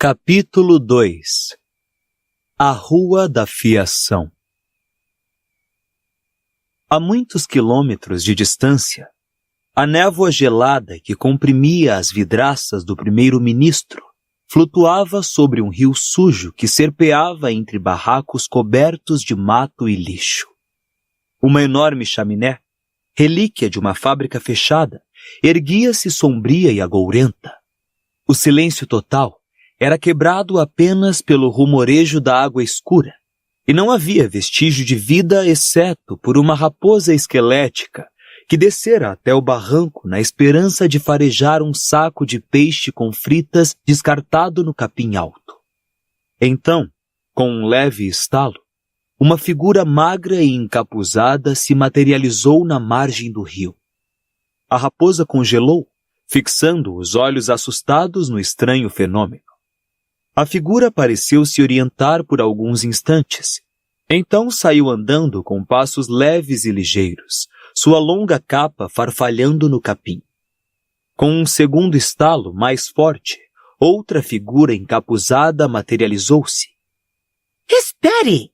Capítulo 2 A Rua da Fiação. A muitos quilômetros de distância, a névoa gelada que comprimia as vidraças do primeiro-ministro flutuava sobre um rio sujo que serpeava entre barracos cobertos de mato e lixo. Uma enorme chaminé, relíquia de uma fábrica fechada, erguia-se sombria e agourenta. O silêncio total era quebrado apenas pelo rumorejo da água escura, e não havia vestígio de vida exceto por uma raposa esquelética que descera até o barranco na esperança de farejar um saco de peixe com fritas descartado no capim alto. Então, com um leve estalo, uma figura magra e encapuzada se materializou na margem do rio. A raposa congelou, fixando os olhos assustados no estranho fenômeno. A figura pareceu se orientar por alguns instantes. Então saiu andando com passos leves e ligeiros, sua longa capa farfalhando no capim. Com um segundo estalo mais forte, outra figura encapuzada materializou-se. Espere!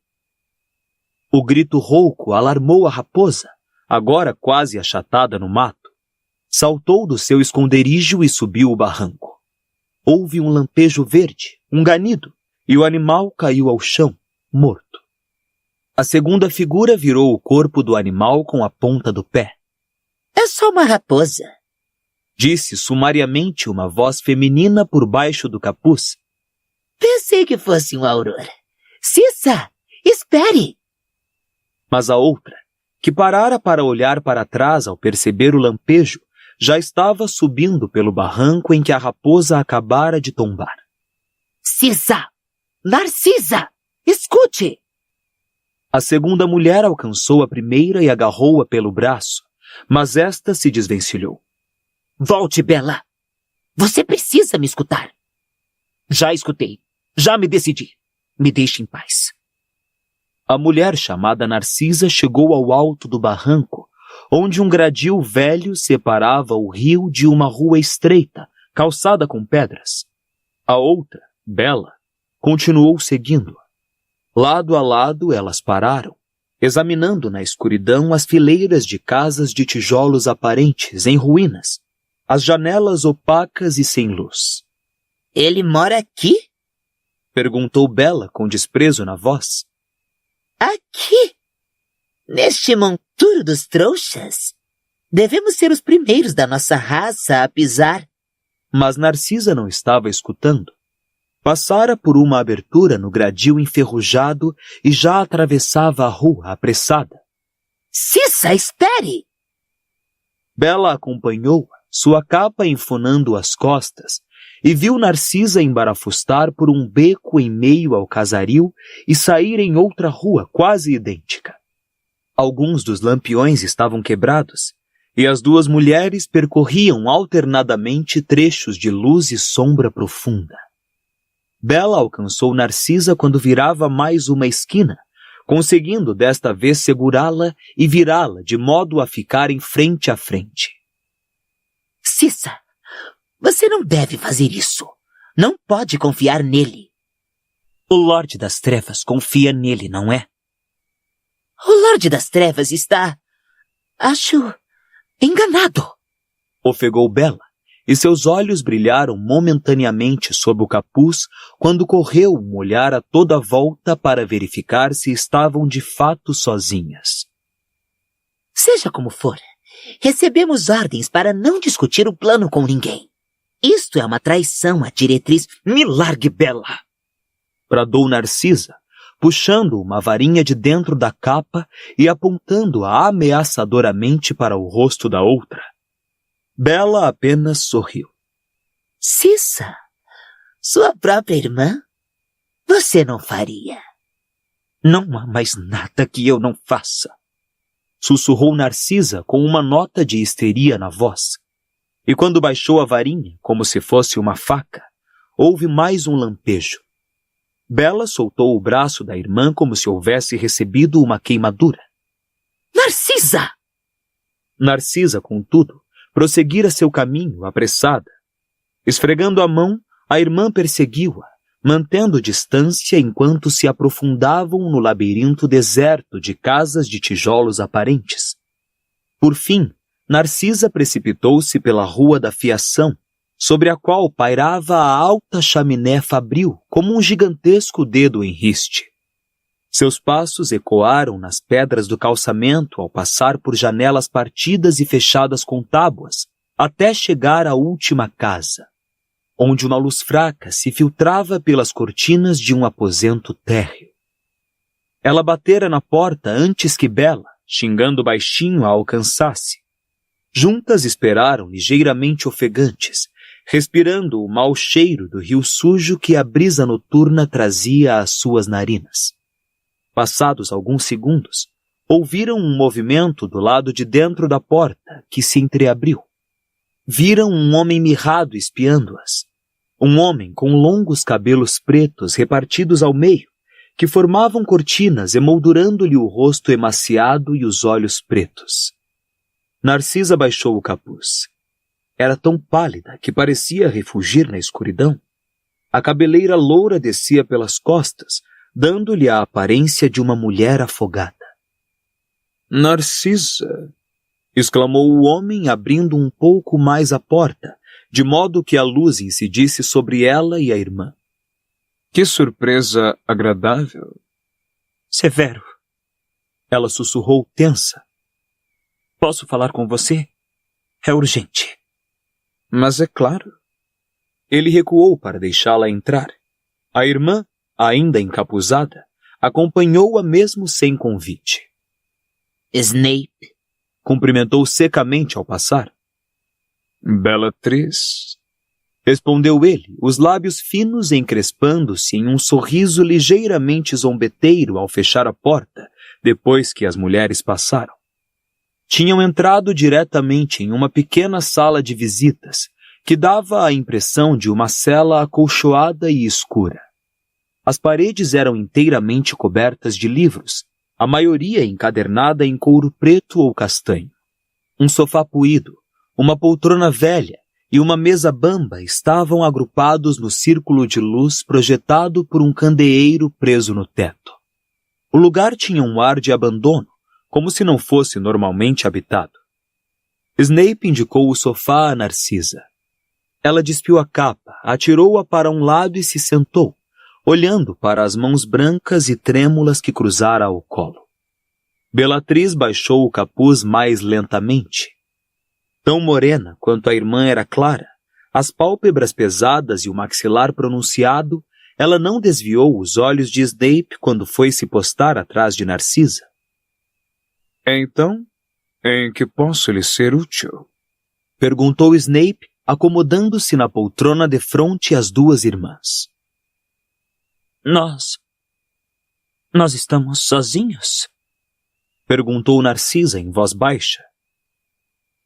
O grito rouco alarmou a raposa, agora quase achatada no mato. Saltou do seu esconderijo e subiu o barranco. Houve um lampejo verde, um ganido, e o animal caiu ao chão, morto. A segunda figura virou o corpo do animal com a ponta do pé. É só uma raposa, disse sumariamente uma voz feminina por baixo do capuz. Pensei que fosse uma aurora. Cissa, espere! Mas a outra, que parara para olhar para trás ao perceber o lampejo, já estava subindo pelo barranco em que a raposa acabara de tombar. Cissa! Narcisa! Escute! A segunda mulher alcançou a primeira e agarrou-a pelo braço, mas esta se desvencilhou. Volte, Bela! Você precisa me escutar. Já escutei. Já me decidi. Me deixe em paz. A mulher chamada Narcisa chegou ao alto do barranco, onde um gradil velho separava o rio de uma rua estreita, calçada com pedras. A outra, Bela, continuou seguindo-a. Lado a lado elas pararam, examinando na escuridão as fileiras de casas de tijolos aparentes em ruínas, as janelas opacas e sem luz. Ele mora aqui? Perguntou Bela com desprezo na voz. Aqui? Neste monturo dos trouxas? Devemos ser os primeiros da nossa raça a pisar. Mas Narcisa não estava escutando. Passara por uma abertura no gradil enferrujado e já atravessava a rua apressada. Cissa, espere! Bela acompanhou-a, sua capa enfunando as costas, e viu Narcisa embarafustar por um beco em meio ao casaril e sair em outra rua quase idêntica. Alguns dos lampiões estavam quebrados, e as duas mulheres percorriam alternadamente trechos de luz e sombra profunda. Bela alcançou Narcisa quando virava mais uma esquina, conseguindo desta vez segurá-la e virá-la de modo a ficarem frente a frente. Cissa, você não deve fazer isso. Não pode confiar nele. O Lorde das Trevas confia nele, não é? O Lorde das Trevas está, acho, enganado. Ofegou Bela, e seus olhos brilharam momentaneamente sob o capuz quando correu um olhar a toda a volta para verificar se estavam de fato sozinhas. Seja como for, recebemos ordens para não discutir o plano com ninguém. Isto é uma traição à diretriz. Me largue, Bela! Bradou Narcisa, puxando uma varinha de dentro da capa e apontando-a ameaçadoramente para o rosto da outra. Bela apenas sorriu. Cissa, sua própria irmã? Você não faria. Não há mais nada que eu não faça, sussurrou Narcisa com uma nota de histeria na voz. E quando baixou a varinha, como se fosse uma faca, houve mais um lampejo. Bela soltou o braço da irmã como se houvesse recebido uma queimadura. Narcisa! Narcisa, contudo, prosseguira seu caminho, apressada. Esfregando a mão, a irmã perseguiu-a, mantendo distância enquanto se aprofundavam no labirinto deserto de casas de tijolos aparentes. Por fim, Narcisa precipitou-se pela Rua da Fiação, sobre a qual pairava a alta chaminé fabril como um gigantesco dedo em riste. Seus passos ecoaram nas pedras do calçamento ao passar por janelas partidas e fechadas com tábuas, até chegar à última casa, onde uma luz fraca se filtrava pelas cortinas de um aposento térreo. Ela batera na porta antes que Bela, xingando baixinho, a alcançasse. Juntas esperaram ligeiramente ofegantes, respirando o mau cheiro do rio sujo que a brisa noturna trazia às suas narinas. Passados alguns segundos, ouviram um movimento do lado de dentro da porta, que se entreabriu. Viram um homem mirrado espiando-as. Um homem com longos cabelos pretos repartidos ao meio, que formavam cortinas emoldurando-lhe o rosto emaciado e os olhos pretos. Narcisa baixou o capuz. Era tão pálida que parecia refulgir na escuridão. A cabeleira loura descia pelas costas, dando-lhe a aparência de uma mulher afogada. Narcisa! Exclamou o homem, abrindo um pouco mais a porta, de modo que a luz incidisse sobre ela e a irmã. Que surpresa agradável! Severo! Ela sussurrou tensa. Posso falar com você? É urgente. Mas é claro. Ele recuou para deixá-la entrar. A irmã, ainda encapuzada, acompanhou-a mesmo sem convite. Snape, cumprimentou secamente ao passar. Bellatrix, respondeu ele, os lábios finos encrespando-se em um sorriso ligeiramente zombeteiro ao fechar a porta, depois que as mulheres passaram. Tinham entrado diretamente em uma pequena sala de visitas, que dava a impressão de uma cela acolchoada e escura. As paredes eram inteiramente cobertas de livros, a maioria encadernada em couro preto ou castanho. Um sofá poído, uma poltrona velha e uma mesa bamba estavam agrupados no círculo de luz projetado por um candeeiro preso no teto. O lugar tinha um ar de abandono, como se não fosse normalmente habitado. Snape indicou o sofá a Narcisa. Ela despiu a capa, atirou-a para um lado e se sentou, olhando para as mãos brancas e trêmulas que cruzara ao colo. Bellatrix baixou o capuz mais lentamente. Tão morena quanto a irmã era clara, as pálpebras pesadas e o maxilar pronunciado, ela não desviou os olhos de Snape quando foi se postar atrás de Narcisa. Então, em que posso lhe ser útil? Perguntou Snape, acomodando-se na poltrona defronte às duas irmãs. Nós estamos sozinhos? Perguntou Narcisa em voz baixa.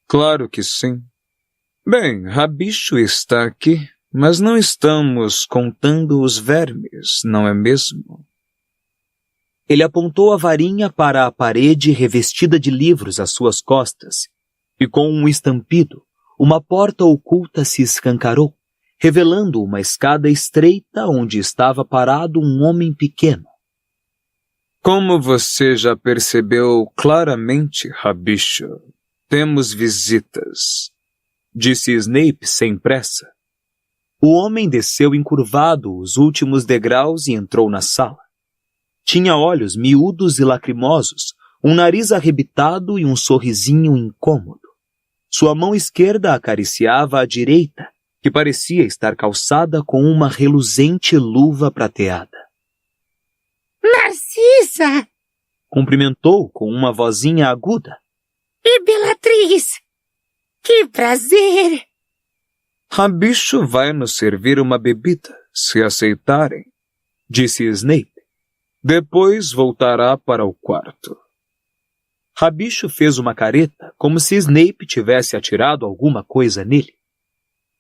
Claro que sim. Bem, Rabicho está aqui, mas não estamos contando os vermes, não é mesmo? Ele apontou a varinha para a parede revestida de livros às suas costas, e com um estampido, uma porta oculta se escancarou, revelando uma escada estreita onde estava parado um homem pequeno. Como você já percebeu claramente, Rabicho, temos visitas, disse Snape sem pressa. O homem desceu encurvado os últimos degraus e entrou na sala. Tinha olhos miúdos e lacrimosos, um nariz arrebitado e um sorrisinho incômodo. Sua mão esquerda acariciava a direita, que parecia estar calçada com uma reluzente luva prateada. Narcisa! Cumprimentou com uma vozinha aguda. E Bellatrix! Que prazer! Rabicho vai nos servir uma bebida, se aceitarem, disse Snape. Depois voltará para o quarto. Rabicho fez uma careta, como se Snape tivesse atirado alguma coisa nele.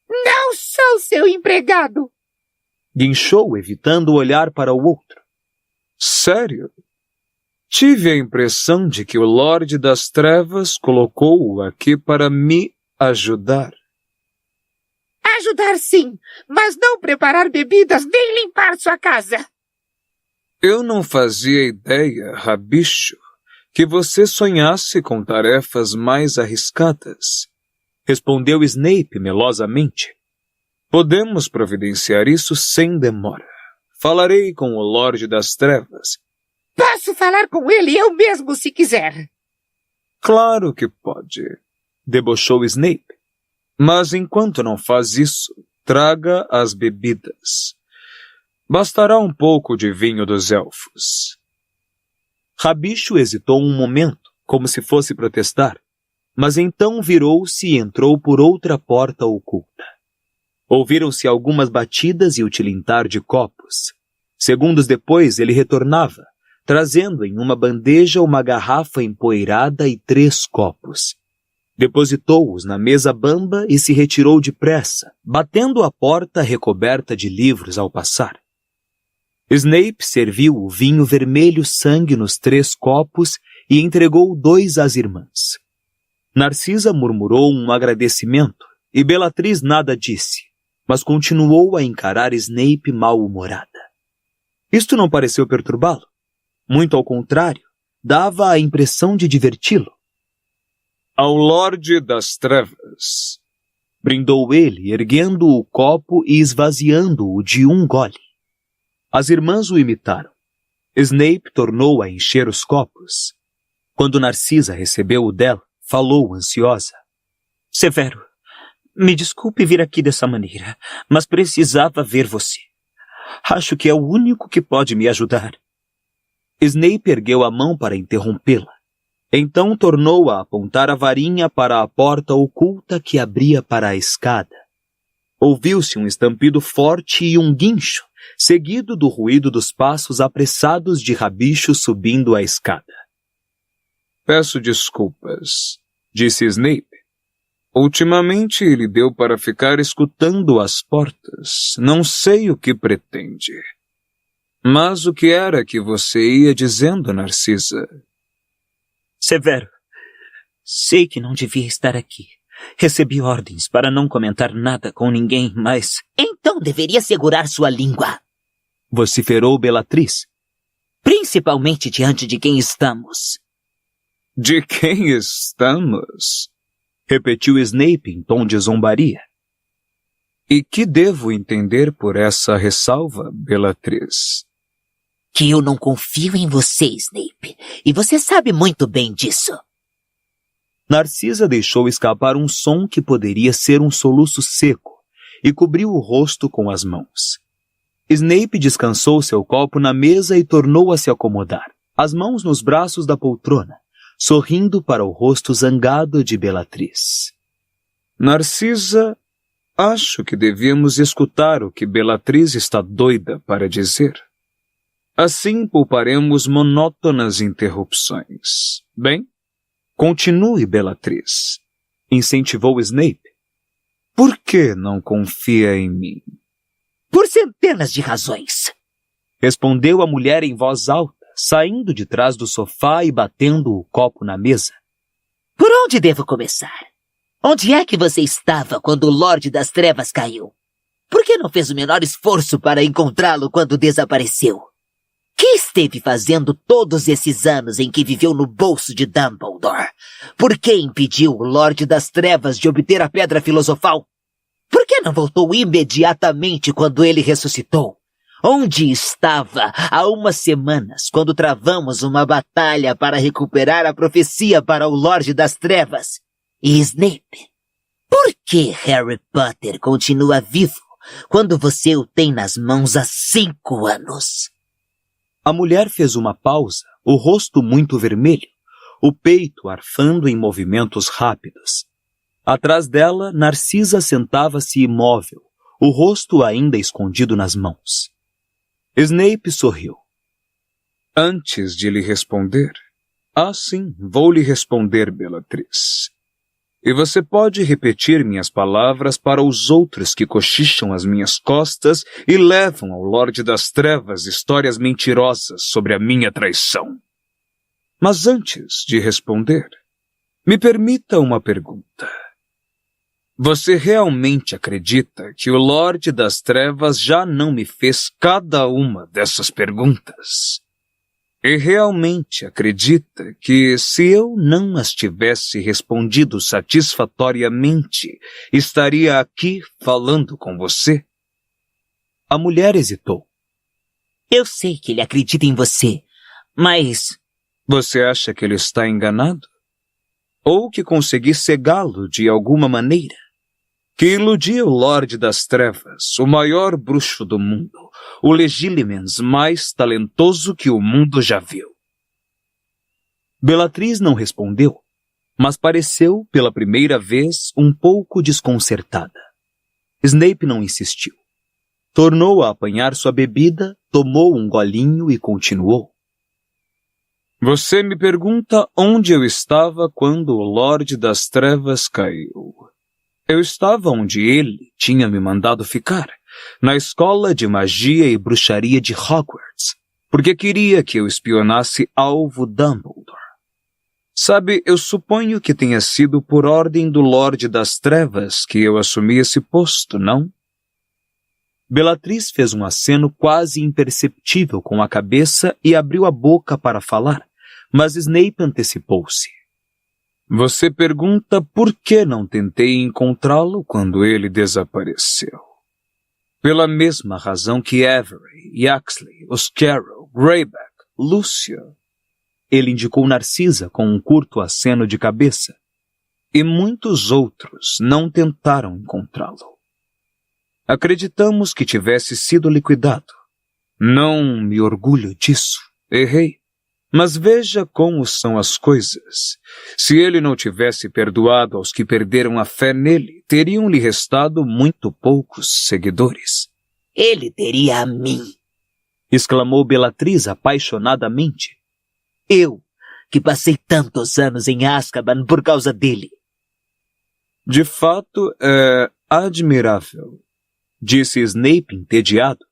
Não sou seu empregado! Guinchou, evitando olhar para o outro. Sério? Tive a impressão de que o Lorde das Trevas colocou-o aqui para me ajudar. Ajudar sim, mas não preparar bebidas nem limpar sua casa. Eu não fazia ideia, Rabicho, que você sonhasse com tarefas mais arriscadas, respondeu Snape melosamente. Podemos providenciar isso sem demora. Falarei com o Lorde das Trevas. Posso falar com ele eu mesmo se quiser. Claro que pode, debochou Snape. Mas enquanto não faz isso, traga as bebidas. Bastará um pouco de vinho dos elfos. Rabicho hesitou um momento, como se fosse protestar, mas então virou-se e entrou por outra porta oculta. Ouviram-se algumas batidas e o tilintar de copos. Segundos depois ele retornava, trazendo em uma bandeja uma garrafa empoeirada e 3 copos. Depositou-os na mesa bamba e se retirou depressa, batendo a porta recoberta de livros ao passar. Snape serviu o vinho vermelho sangue nos 3 copos e entregou 2 às irmãs. Narcisa murmurou um agradecimento e Bellatrix nada disse, mas continuou a encarar Snape mal-humorada. Isto não pareceu perturbá-lo. Muito ao contrário, dava a impressão de diverti-lo. Ao Lorde das Trevas, brindou ele, erguendo o copo e esvaziando-o de um gole. As irmãs o imitaram. Snape tornou a encher os copos. Quando Narcisa recebeu o dela, falou ansiosa. Severo, me desculpe vir aqui dessa maneira, mas precisava ver você. Acho que é o único que pode me ajudar. Snape ergueu a mão para interrompê-la. Então tornou a apontar a varinha para a porta oculta que abria para a escada. Ouviu-se um estampido forte e um guincho, seguido do ruído dos passos apressados de Rabicho subindo a escada. Peço desculpas, disse Snape. Ultimamente ele deu para ficar escutando as portas. Não sei o que pretende. Mas o que era que você ia dizendo, Narcisa? Severo, sei que não devia estar aqui. Recebi ordens para não comentar nada com ninguém, mas... Então deveria segurar sua língua, vociferou Bellatrix. Principalmente diante de quem estamos. De quem estamos? Repetiu Snape em tom de zombaria. E que devo entender por essa ressalva, Bellatrix? Que eu não confio em você, Snape, e você sabe muito bem disso. Narcisa deixou escapar um som que poderia ser um soluço seco e cobriu o rosto com as mãos. Snape descansou seu copo na mesa e tornou a se acomodar, as mãos nos braços da poltrona, sorrindo para o rosto zangado de Bellatrix. Narcisa, acho que devíamos escutar o que Bellatrix está doida para dizer. Assim pouparemos monótonas interrupções. Bem? Continue, Bellatrix, incentivou Snape. Por que não confia em mim? Por centenas de razões, respondeu a mulher em voz alta, saindo de trás do sofá e batendo o copo na mesa. Por onde devo começar? Onde é que você estava quando o Lorde das Trevas caiu? Por que não fez o menor esforço para encontrá-lo quando desapareceu? Que esteve fazendo todos esses anos em que viveu no bolso de Dumbledore? Por que impediu o Lorde das Trevas de obter a Pedra Filosofal? Por que não voltou imediatamente quando ele ressuscitou? Onde estava há umas semanas quando travamos uma batalha para recuperar a profecia para o Lorde das Trevas? E Snape, por que Harry Potter continua vivo quando você o tem nas mãos há 5 anos? A mulher fez uma pausa, o rosto muito vermelho, o peito arfando em movimentos rápidos. Atrás dela, Narcisa sentava-se imóvel, o rosto ainda escondido nas mãos. Snape sorriu. Antes de lhe responder... sim, vou lhe responder, Bellatrix. E você pode repetir minhas palavras para os outros que cochicham às minhas costas e levam ao Lorde das Trevas histórias mentirosas sobre a minha traição. Mas antes de responder, me permita uma pergunta. Você realmente acredita que o Lorde das Trevas já não me fez cada uma dessas perguntas? E realmente acredita que, se eu não as tivesse respondido satisfatoriamente, estaria aqui falando com você? A mulher hesitou. Eu sei que ele acredita em você, mas... Você acha que ele está enganado? Ou que consegui cegá-lo de alguma maneira? Que iludi o Lorde das Trevas, o maior bruxo do mundo, o Legilimens mais talentoso que o mundo já viu? Bellatrix não respondeu, mas pareceu, pela primeira vez, um pouco desconcertada. Snape não insistiu. Tornou a apanhar sua bebida, tomou um golinho e continuou. Você me pergunta onde eu estava quando o Lorde das Trevas caiu. Eu estava onde ele tinha me mandado ficar, na escola de magia e bruxaria de Hogwarts, porque queria que eu espionasse alvo Dumbledore. Sabe, eu suponho que tenha sido por ordem do Lorde das Trevas que eu assumi esse posto, não? Bellatrix fez um aceno quase imperceptível com a cabeça e abriu a boca para falar, mas Snape antecipou-se. Você pergunta por que não tentei encontrá-lo quando ele desapareceu. Pela mesma razão que Avery, Yaxley, Oscarrow, Greyback, Lúcia. Ele indicou Narcisa com um curto aceno de cabeça. E muitos outros não tentaram encontrá-lo. Acreditamos que tivesse sido liquidado. Não me orgulho disso. Errei. Mas veja como são as coisas. Se ele não tivesse perdoado aos que perderam a fé nele, teriam-lhe restado muito poucos seguidores. Ele teria a mim, exclamou Bellatrix apaixonadamente. Eu, que passei tantos anos em Azkaban por causa dele. De fato, é admirável, disse Snape entediado.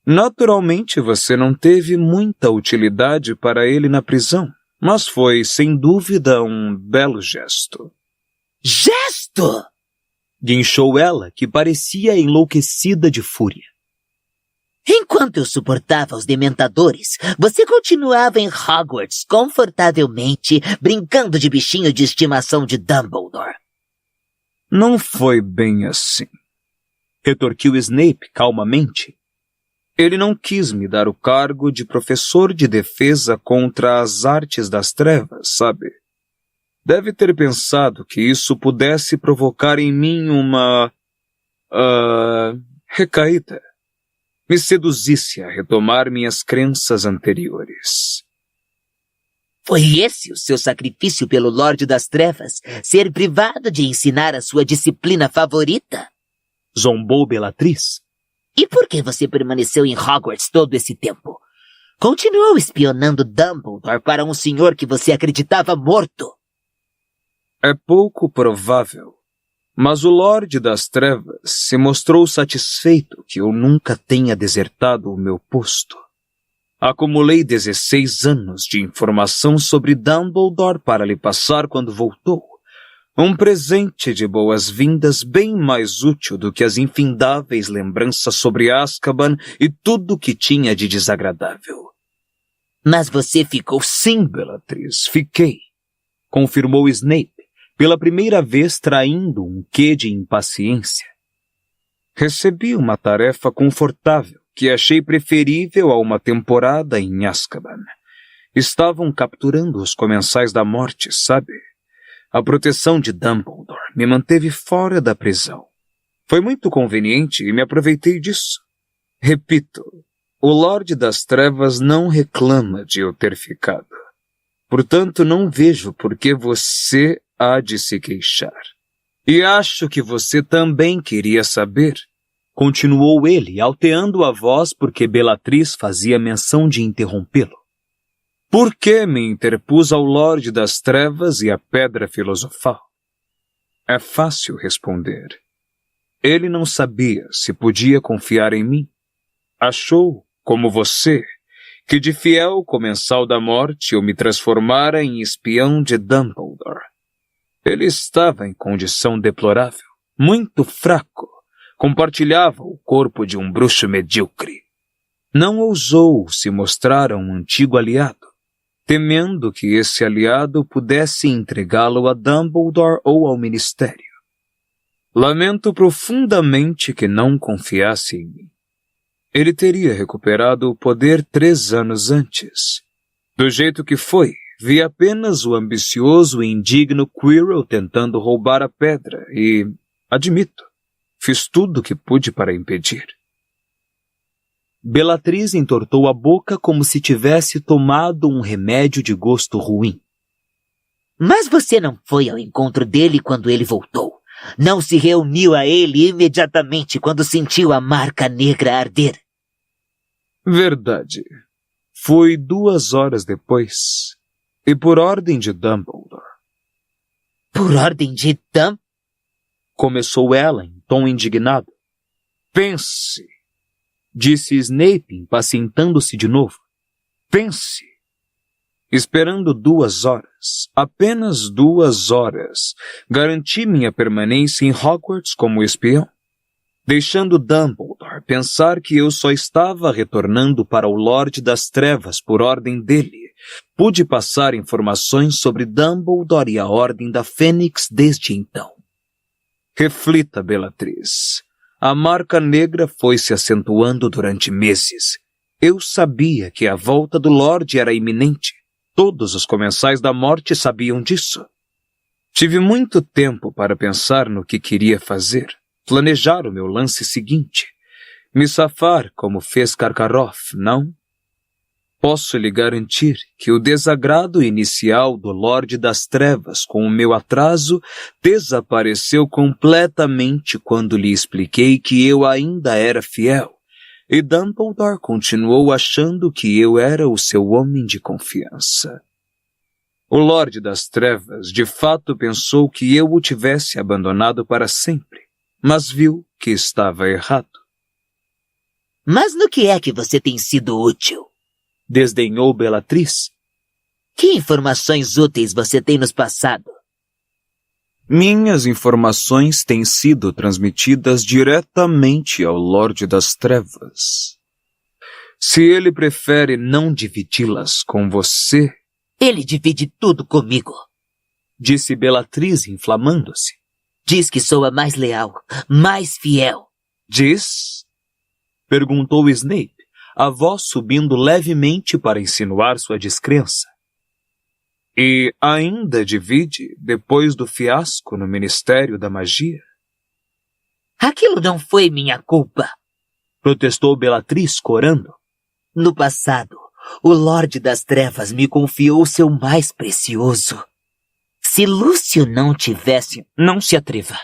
Naturalmente você não teve muita utilidade para ele na prisão, mas foi, sem dúvida, um belo gesto. Gesto! Guinchou ela, que parecia enlouquecida de fúria. Enquanto eu suportava os dementadores, você continuava em Hogwarts confortavelmente, brincando de bichinho de estimação de Dumbledore. Não foi bem assim, retorquiu Snape calmamente. Ele não quis me dar o cargo de professor de defesa contra as artes das trevas, sabe? Deve ter pensado que isso pudesse provocar em mim uma... recaída. Me seduzisse a retomar minhas crenças anteriores. Foi esse o seu sacrifício pelo Lorde das Trevas? Ser privado de ensinar a sua disciplina favorita? Zombou Bellatrix. E por que você permaneceu em Hogwarts todo esse tempo? Continuou espionando Dumbledore para um senhor que você acreditava morto? É pouco provável, mas o Lorde das Trevas se mostrou satisfeito que eu nunca tenha desertado o meu posto. Acumulei 16 anos de informação sobre Dumbledore para lhe passar quando voltou. Um presente de boas-vindas bem mais útil do que as infindáveis lembranças sobre Azkaban e tudo que tinha de desagradável. Mas você ficou... Sim, Bellatrix, fiquei, confirmou Snape, pela primeira vez traindo um quê de impaciência. Recebi uma tarefa confortável que achei preferível a uma temporada em Azkaban. Estavam capturando os comensais da morte, sabe? A proteção de Dumbledore me manteve fora da prisão. Foi muito conveniente e me aproveitei disso. Repito, o Lorde das Trevas não reclama de eu ter ficado. Portanto, não vejo por que você há de se queixar. E acho que você também queria saber, continuou ele, alteando a voz porque Bellatrix fazia menção de interrompê-lo. Por que me interpus ao Lorde das Trevas e à Pedra Filosofal? É fácil responder. Ele não sabia se podia confiar em mim. Achou, como você, que de fiel comensal da morte eu me transformara em espião de Dumbledore. Ele estava em condição deplorável. muito fraco, compartilhava o corpo de um bruxo medíocre. Não ousou se mostrar a um antigo aliado, temendo que esse aliado pudesse entregá-lo a Dumbledore ou ao Ministério. Lamento profundamente que não confiasse em mim. Ele teria recuperado o poder 3 anos antes. Do jeito que foi, vi apenas o ambicioso e indigno Quirrell tentando roubar a pedra e, admito, fiz tudo o que pude para impedir. Bellatrix entortou a boca como se tivesse tomado um remédio de gosto ruim. Mas você não foi ao encontro dele quando ele voltou. Não se reuniu a ele imediatamente quando sentiu a marca negra arder. Verdade. Fui 2 horas depois. E por ordem de Dumbledore. Por ordem de Dumbledore? Começou ela em tom indignado. Pense, disse Snape, impacientando-se de novo. pense. Esperando 2 horas, apenas 2 horas, garanti minha permanência em Hogwarts como espião, deixando Dumbledore pensar que eu só estava retornando para o Lorde das Trevas por ordem dele. Pude passar informações sobre Dumbledore e a Ordem da Fênix desde então. Reflita, Bellatrix. A marca negra foi se acentuando durante meses. Eu sabia que a volta do Lorde era iminente. Todos os comensais da morte sabiam disso. Tive muito tempo para pensar no que queria fazer, planejar o meu lance seguinte. Me safar como fez Karkaroff, não? Posso lhe garantir que o desagrado inicial do Lorde das Trevas com o meu atraso desapareceu completamente quando lhe expliquei que eu ainda era fiel, e Dumbledore continuou achando que eu era o seu homem de confiança. O Lorde das Trevas de fato pensou que eu o tivesse abandonado para sempre, mas viu que estava errado. Mas no que é que você tem sido útil? Desdenhou Bellatrix. Que informações úteis você tem nos passado? Minhas informações têm sido transmitidas diretamente ao Lorde das Trevas. Se ele prefere não dividi-las com você... Ele divide tudo comigo, disse Bellatrix, inflamando-se. Diz que sou a mais leal, mais fiel. Diz? Perguntou Snape, a voz subindo levemente para insinuar sua descrença. E ainda divide depois do fiasco no Ministério da Magia? Aquilo não foi minha culpa, protestou Bellatrix, corando. No passado, o Lorde das Trevas me confiou seu mais precioso. Se Lúcio não tivesse... Não se atreva.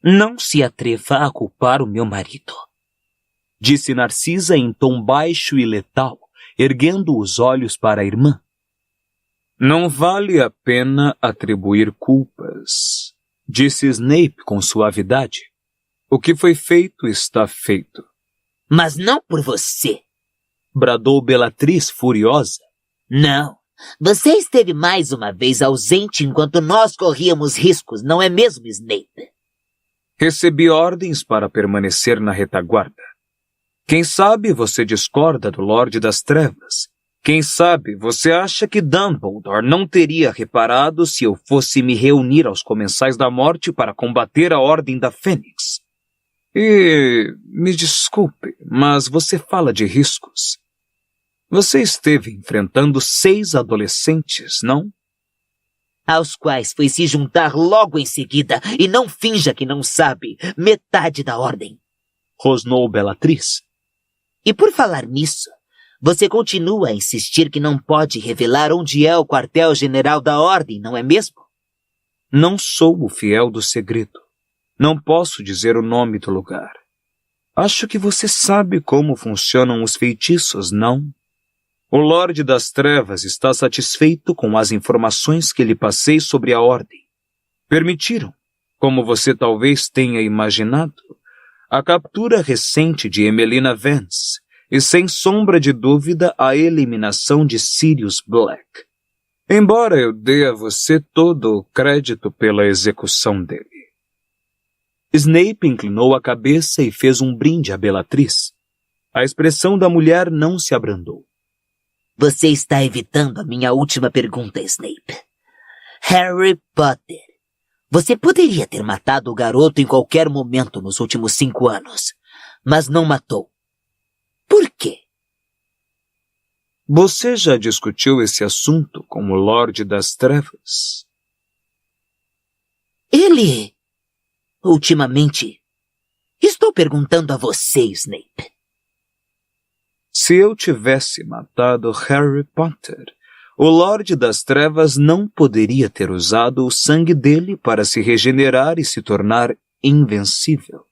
Não se atreva a culpar o meu marido, disse Narcisa em tom baixo e letal, erguendo os olhos para a irmã. Não vale a pena atribuir culpas, disse Snape com suavidade. O que foi feito está feito. Mas não por você, bradou Bellatrix furiosa. Não, você esteve mais uma vez ausente enquanto nós corríamos riscos, não é mesmo, Snape? Recebi ordens para permanecer na retaguarda. Quem sabe você discorda do Lorde das Trevas? Quem sabe você acha que Dumbledore não teria reparado se eu fosse me reunir aos Comensais da Morte para combater a Ordem da Fênix? E, me desculpe, mas você fala de riscos. Você esteve enfrentando 6 adolescentes, não? Aos quais foi se juntar logo em seguida, e não finja que não sabe metade da ordem, rosnou Bellatrix. E por falar nisso, você continua a insistir que não pode revelar onde é o quartel-general da ordem, não é mesmo? Não sou o fiel do segredo. Não posso dizer o nome do lugar. Acho que você sabe como funcionam os feitiços, não? O Lorde das Trevas está satisfeito com as informações que lhe passei sobre a Ordem. Permitiram, como você talvez tenha imaginado, a captura recente de Emelina Vance e, sem sombra de dúvida, a eliminação de Sirius Black. Embora eu dê a você todo o crédito pela execução dele. Snape inclinou a cabeça e fez um brinde à Bellatrix. A expressão da mulher não se abrandou. Você está evitando a minha última pergunta, Snape. Harry Potter. Você poderia ter matado o garoto em qualquer momento nos últimos 5 anos, mas não matou. Por quê? Você já discutiu esse assunto com o Lorde das Trevas? Ele... Ultimamente... Estou perguntando a você, Snape. Se eu tivesse matado Harry Potter, o Lorde das Trevas não poderia ter usado o sangue dele para se regenerar e se tornar invencível.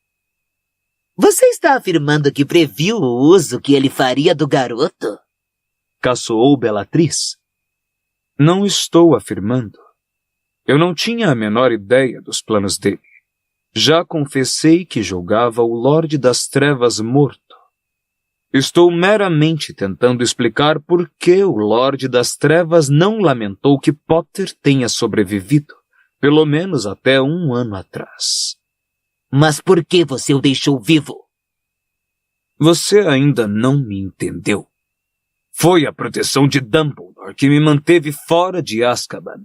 Você está afirmando que previu o uso que ele faria do garoto? Caçoou Bellatrix. Não estou afirmando. Eu não tinha a menor ideia dos planos dele. Já confessei que julgava o Lorde das Trevas morto. Estou meramente tentando explicar por que o Lorde das Trevas não lamentou que Potter tenha sobrevivido, pelo menos até 1 ano atrás. Mas por que você o deixou vivo? Você ainda não me entendeu. Foi a proteção de Dumbledore que me manteve fora de Azkaban.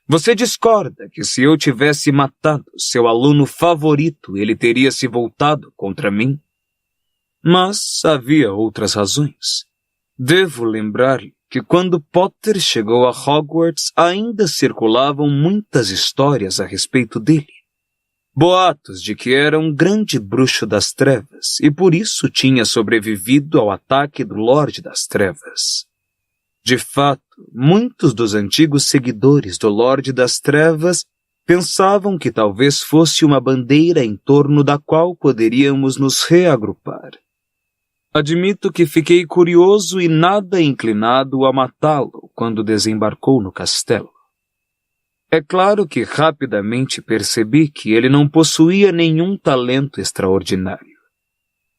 Você discorda que se eu tivesse matado seu aluno favorito, ele teria se voltado contra mim? Mas havia outras razões. Devo lembrar-lhe que quando Potter chegou a Hogwarts ainda circulavam muitas histórias a respeito dele. Boatos de que era um grande bruxo das trevas e por isso tinha sobrevivido ao ataque do Lorde das Trevas. De fato, muitos dos antigos seguidores do Lorde das Trevas pensavam que talvez fosse uma bandeira em torno da qual poderíamos nos reagrupar. Admito que fiquei curioso e nada inclinado a matá-lo quando desembarcou no castelo. É claro que rapidamente percebi que ele não possuía nenhum talento extraordinário.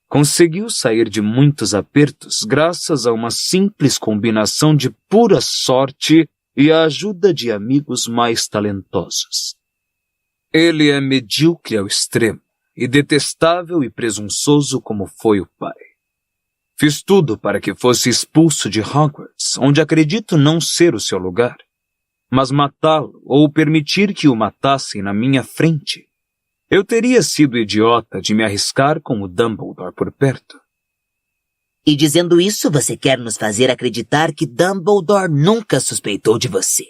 Conseguiu sair de muitos apertos graças a uma simples combinação de pura sorte e a ajuda de amigos mais talentosos. Ele é medíocre ao extremo e detestável e presunçoso como foi o pai. Fiz tudo para que fosse expulso de Hogwarts, onde acredito não ser o seu lugar. Mas matá-lo ou permitir que o matassem na minha frente, eu teria sido idiota de me arriscar com o Dumbledore por perto. E dizendo isso, você quer nos fazer acreditar que Dumbledore nunca suspeitou de você.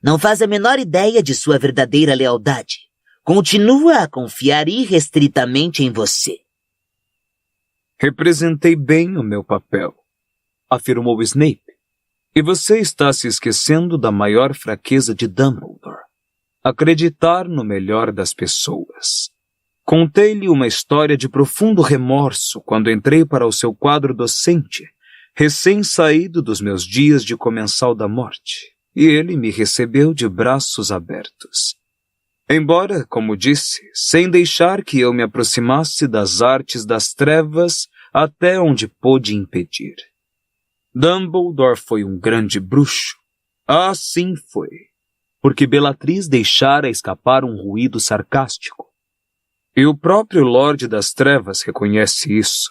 Não faz a menor ideia de sua verdadeira lealdade. Continua a confiar irrestritamente em você. Representei bem o meu papel, afirmou Snape. E você está se esquecendo da maior fraqueza de Dumbledore. Acreditar no melhor das pessoas. Contei-lhe uma história de profundo remorso quando entrei para o seu quadro docente, recém-saído dos meus dias de comensal da morte, e ele me recebeu de braços abertos. Embora, como disse, sem deixar que eu me aproximasse das artes das trevas até onde pôde impedir. Dumbledore foi um grande bruxo. Ah, sim foi. Porque Bellatrix deixara escapar um ruído sarcástico. E o próprio Lorde das Trevas reconhece isso.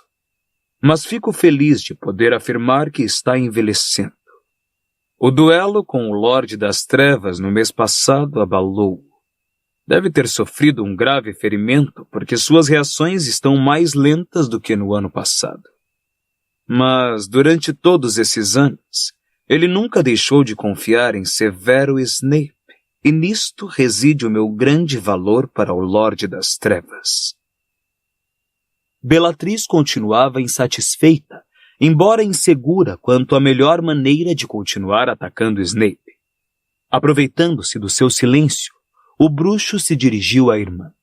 Mas fico feliz de poder afirmar que está envelhecendo. O duelo com o Lorde das Trevas no mês passado abalou-o. Deve ter sofrido um grave ferimento porque suas reações estão mais lentas do que no ano passado. Mas, durante todos esses anos, ele nunca deixou de confiar em Severo Snape, e nisto reside o meu grande valor para o Lorde das Trevas. Bellatrix continuava insatisfeita, embora insegura quanto à melhor maneira de continuar atacando Snape. Aproveitando-se do seu silêncio, o bruxo se dirigiu à irmã.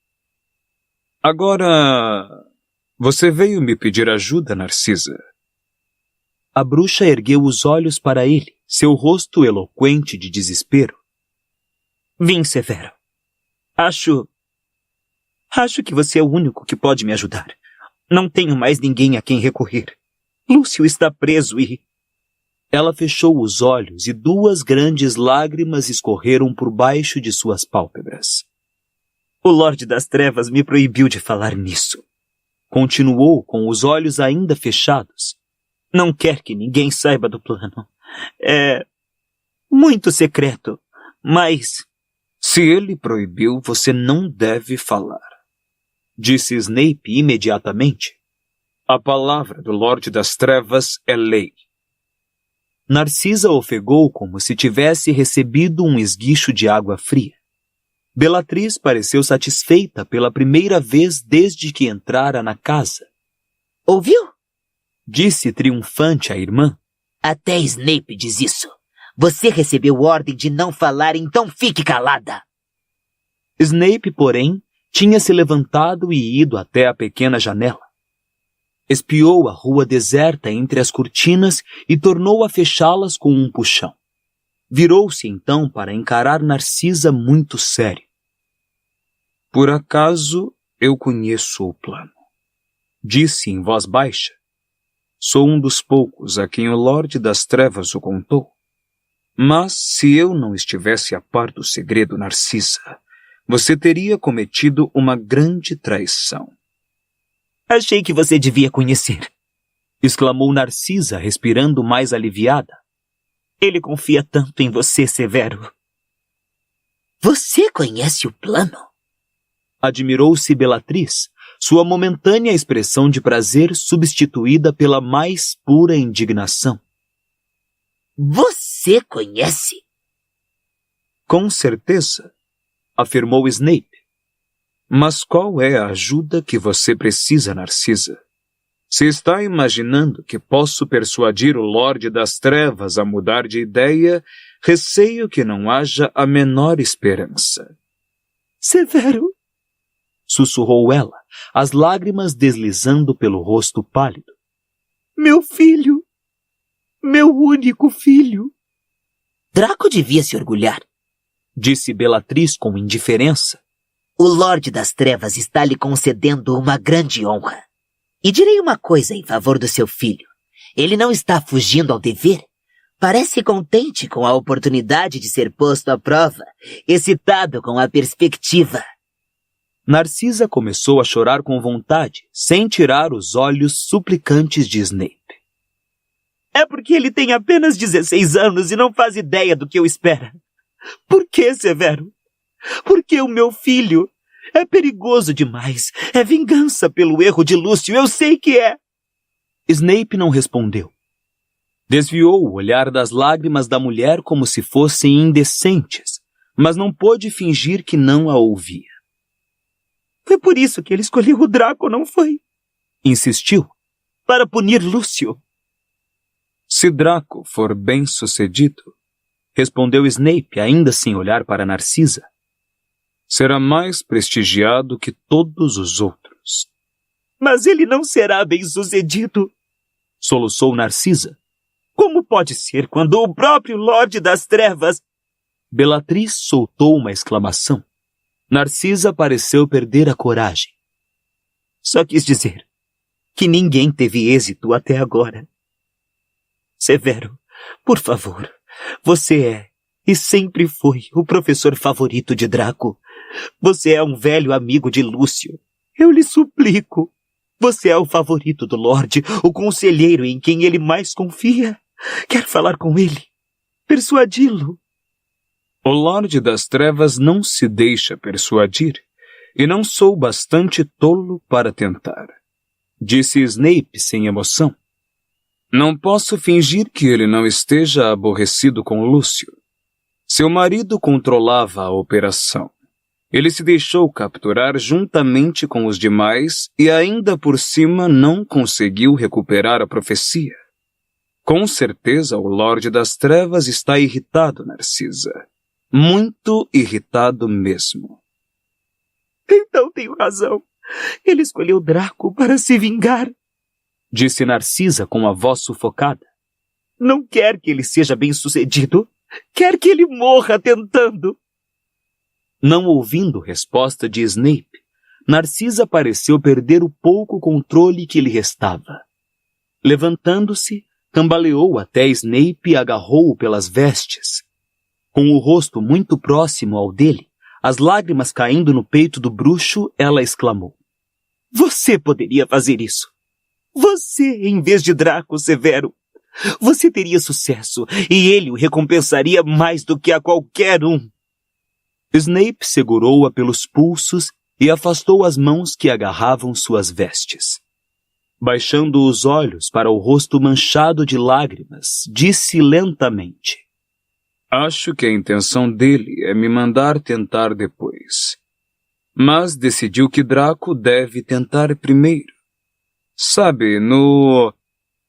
Agora, você veio me pedir ajuda, Narcisa? A bruxa ergueu os olhos para ele, seu rosto eloquente de desespero. Vim, Severo. Acho que você é o único que pode me ajudar. Não tenho mais ninguém a quem recorrer. Lúcio está preso e... Ela fechou os olhos e 2 grandes lágrimas escorreram por baixo de suas pálpebras. O Lorde das Trevas me proibiu de falar nisso. Continuou com os olhos ainda fechados. Não quer que ninguém saiba do plano. É muito secreto, mas... Se ele proibiu, você não deve falar, disse Snape imediatamente. A palavra do Lorde das Trevas é lei. Narcisa ofegou como se tivesse recebido um esguicho de água fria. Bellatrix pareceu satisfeita pela primeira vez desde que entrara na casa. Ouviu? Disse triunfante à irmã. Até Snape diz isso. Você recebeu ordem de não falar, então fique calada. Snape, porém, tinha se levantado e ido até a pequena janela. Espiou a rua deserta entre as cortinas e tornou a fechá-las com um puxão. Virou-se então para encarar Narcisa muito sério. Por acaso eu conheço o plano, disse em voz baixa. Sou um dos poucos a quem o Lorde das Trevas o contou. Mas se eu não estivesse a par do segredo, Narcisa, você teria cometido uma grande traição. Achei que você devia conhecer, exclamou Narcisa, respirando mais aliviada. Ele confia tanto em você, Severo. Você conhece o plano? Admirou-se Bellatrix, sua momentânea expressão de prazer substituída pela mais pura indignação. Você conhece? Com certeza, afirmou Snape. Mas qual é a ajuda que você precisa, Narcisa? Se está imaginando que posso persuadir o Lorde das Trevas a mudar de ideia, receio que não haja a menor esperança. Severo, sussurrou ela, as lágrimas deslizando pelo rosto pálido. Meu filho! Meu único filho! Draco devia se orgulhar, disse Bellatrix com indiferença. O Lorde das Trevas está lhe concedendo uma grande honra. E direi uma coisa em favor do seu filho. Ele não está fugindo ao dever. Parece contente com a oportunidade de ser posto à prova, excitado com a perspectiva. Narcisa começou a chorar com vontade, sem tirar os olhos suplicantes de Snape. É porque ele tem apenas 16 anos e não faz ideia do que eu espero. Por que, Severo? Porque o meu filho é perigoso demais. É vingança pelo erro de Lúcio, eu sei que é. Snape não respondeu. Desviou o olhar das lágrimas da mulher como se fossem indecentes, mas não pôde fingir que não a ouvia. Foi por isso que ele escolheu o Draco, não foi? Insistiu. Para punir Lúcio. Se Draco for bem-sucedido, respondeu Snape, ainda sem olhar para Narcisa, será mais prestigiado que todos os outros. Mas ele não será bem-sucedido, soluçou Narcisa. Como pode ser quando o próprio Lorde das Trevas... Bellatrix soltou uma exclamação. Narcisa pareceu perder a coragem. Só quis dizer que ninguém teve êxito até agora. Severo, por favor, você é e sempre foi o professor favorito de Draco. Você é um velho amigo de Lúcio. Eu lhe suplico. Você é o favorito do Lorde, o conselheiro em quem ele mais confia. Quer falar com ele? Persuadi-lo. O Lorde das Trevas não se deixa persuadir, e não sou bastante tolo para tentar, disse Snape sem emoção. Não posso fingir que ele não esteja aborrecido com Lúcio. Seu marido controlava a operação. Ele se deixou capturar juntamente com os demais e ainda por cima não conseguiu recuperar a profecia. Com certeza o Lorde das Trevas está irritado, Narcisa. Muito irritado mesmo. Então tenho razão. Ele escolheu Draco para se vingar, disse Narcisa com a voz sufocada. Não quer que ele seja bem-sucedido. Quer que ele morra tentando. Não ouvindo resposta de Snape, Narcisa pareceu perder o pouco controle que lhe restava. Levantando-se, cambaleou até Snape e agarrou-o pelas vestes. Com o rosto muito próximo ao dele, As lágrimas caindo no peito do bruxo, ela exclamou: "Você poderia fazer isso! Você, em vez de Draco Severo! Você teria sucesso, e ele o recompensaria mais do que a qualquer um!" Snape segurou-a pelos pulsos e afastou as mãos que agarravam suas vestes. Baixando os olhos para o rosto manchado de lágrimas, disse lentamente: Acho que a intenção dele é me mandar tentar depois. Mas decidiu que Draco deve tentar primeiro. Sabe, no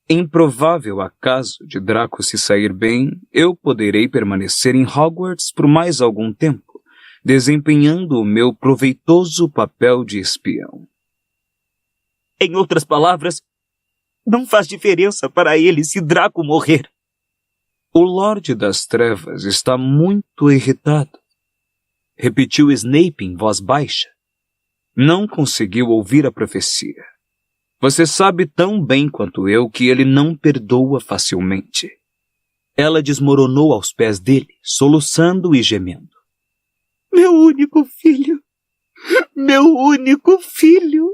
improvável acaso de Draco se sair bem, eu poderei permanecer em Hogwarts por mais algum tempo, desempenhando o meu proveitoso papel de espião. Em outras palavras, não faz diferença para ele se Draco morrer. O Lorde das Trevas está muito irritado, repetiu Snape em voz baixa. Não conseguiu ouvir a profecia. Você sabe tão bem quanto eu que ele não perdoa facilmente. Ela desmoronou aos pés dele, soluçando e gemendo. Meu único filho! Meu único filho!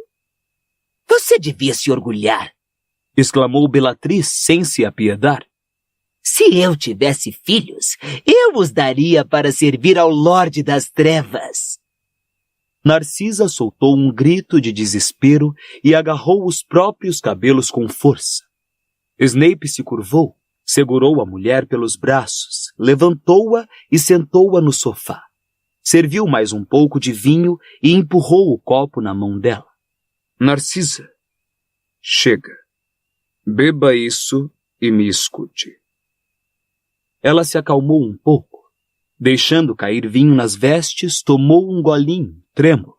Você devia se orgulhar, exclamou Bellatrix sem se apiedar. Se eu tivesse filhos, eu os daria para servir ao Lorde das Trevas. Narcisa soltou um grito de desespero e agarrou os próprios cabelos com força. Snape se curvou, segurou a mulher pelos braços, levantou-a e sentou-a no sofá. Serviu mais um pouco de vinho e empurrou o copo na mão dela. Narcisa, chega. Beba isso e me escute. Ela se acalmou um pouco. Deixando cair vinho nas vestes, tomou um golinho, trêmulo.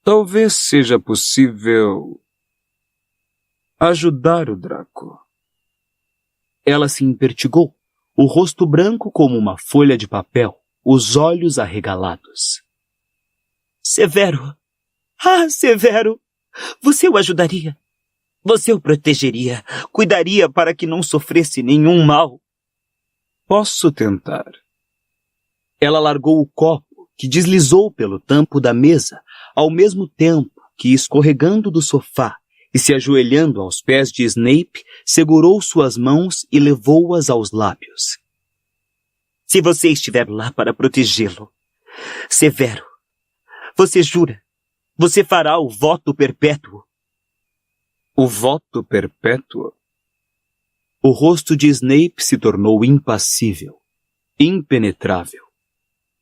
Talvez seja possível ajudar o Draco. Ela se impertigou, o rosto branco como uma folha de papel, os olhos arregalados. Severo! Ah, Severo! Você o ajudaria. Você o protegeria, cuidaria para que não sofresse nenhum mal. Posso tentar. Ela largou o copo, que deslizou pelo tampo da mesa, ao mesmo tempo que, escorregando do sofá e se ajoelhando aos pés de Snape, segurou suas mãos e levou-as aos lábios. Se você estiver lá para protegê-lo, Severo, você jura? Você fará o voto perpétuo? O voto perpétuo? O rosto de Snape se tornou impassível, impenetrável.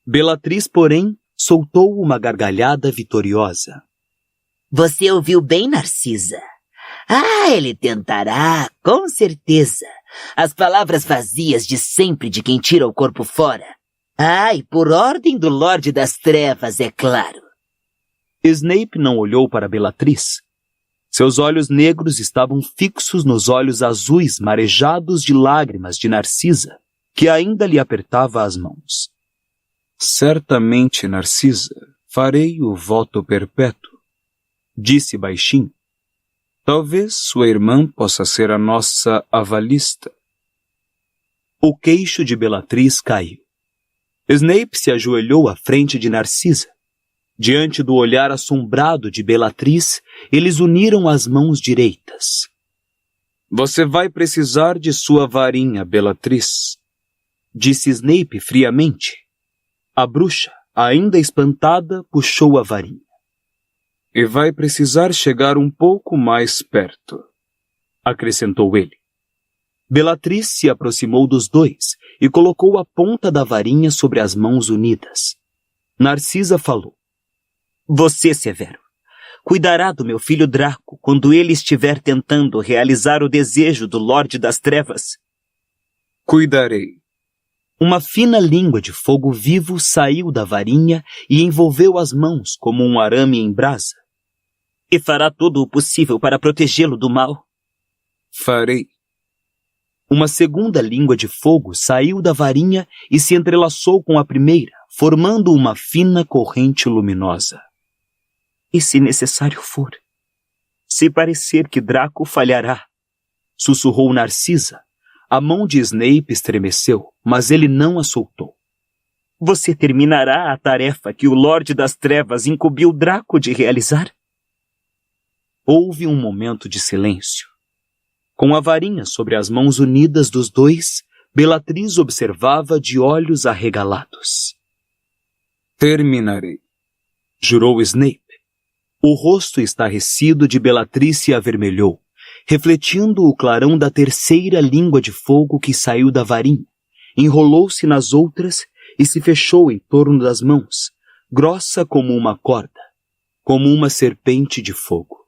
Bellatrix, porém, soltou uma gargalhada vitoriosa. Você ouviu bem, Narcisa? Ah, ele tentará, com certeza. As palavras vazias de sempre de quem tira o corpo fora. Ah, e por ordem do Lorde das Trevas, é claro. Snape não olhou para Bellatrix. Seus olhos negros estavam fixos nos olhos azuis marejados de lágrimas de Narcisa, que ainda lhe apertava as mãos. Certamente, Narcisa, farei o voto perpétuo, disse baixinho. Talvez sua irmã possa ser a nossa avalista. O queixo de Bellatrix caiu. Snape se ajoelhou à frente de Narcisa. Diante do olhar assombrado de Bellatrix, eles uniram as mãos direitas. Você vai precisar de sua varinha, Bellatrix, disse Snape friamente. A bruxa, ainda espantada, puxou a varinha. E vai precisar chegar um pouco mais perto, acrescentou ele. Bellatrix se aproximou dos dois e colocou a ponta da varinha sobre as mãos unidas. Narcisa falou. Você, Severo, cuidará do meu filho Draco quando ele estiver tentando realizar o desejo do Lorde das Trevas? Cuidarei. Uma fina língua de fogo vivo saiu da varinha e envolveu as mãos como um arame em brasa. E fará todo o possível para protegê-lo do mal? Farei. Uma segunda língua de fogo saiu da varinha e se entrelaçou com a primeira, formando uma fina corrente luminosa. E se necessário for, se parecer que Draco falhará, sussurrou Narcisa. A mão de Snape estremeceu, mas ele não a soltou. você terminará a tarefa que o Lorde das Trevas incumbiu Draco de realizar? Houve um momento de silêncio. Com a varinha sobre as mãos unidas dos dois, Bellatrix observava de olhos arregalados. Terminarei, jurou Snape. O rosto estarrecido de Bellatrix se avermelhou, refletindo o clarão da terceira língua de fogo que saiu da varinha, enrolou-se nas outras e se fechou em torno das mãos, grossa como uma corda, como uma serpente de fogo.